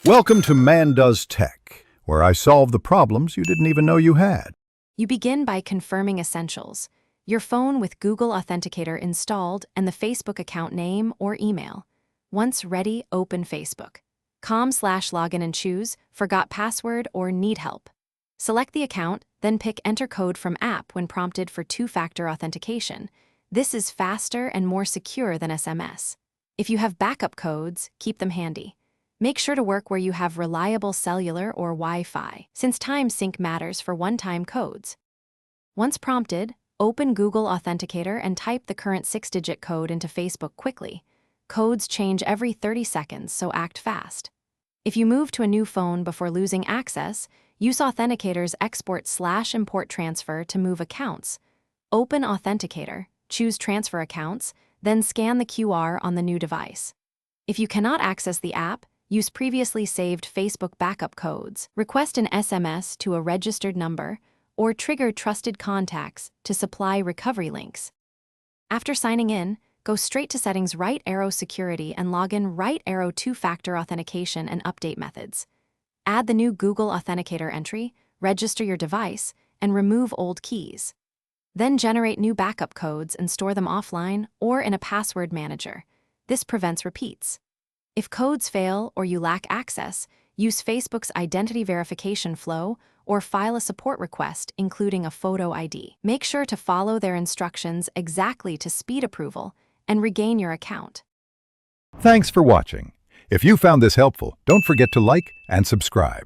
Welcome to Man Does Tech, where I solve the problems you didn't even know you had. You begin by confirming essentials: your phone with Google Authenticator installed and the Facebook account name or email. Once ready, open Facebook. com/login and choose Forgot Password or Need Help. Select the account, then pick Enter Code from App when prompted for two-factor authentication. This is faster and more secure than SMS. If you have backup codes, keep them handy. Make sure to work where you have reliable cellular or Wi-Fi, since time sync matters for one-time codes. Once prompted, open Google Authenticator and type the current 6-digit code into Facebook quickly. Codes change every 30 seconds, so act fast. If you move to a new phone before losing access, use Authenticator's export/import transfer to move accounts. Open Authenticator, choose Transfer Accounts, then scan the QR on the new device. If you cannot access the app, use previously saved Facebook backup codes, request an SMS to a registered number, or trigger trusted contacts to supply recovery links. After signing in, go straight to Settings, right arrow Security, and log in, right arrow Two-factor authentication and update methods. Add the new Google Authenticator entry, register your device, and remove old keys. Then generate new backup codes and store them offline or in a password manager. This prevents repeats. If codes fail or you lack access, use Facebook's identity verification flow or file a support request including a photo ID. Make sure to follow their instructions exactly to speed approval and regain your account. Thanks for watching. If you found this helpful, don't forget to like and subscribe.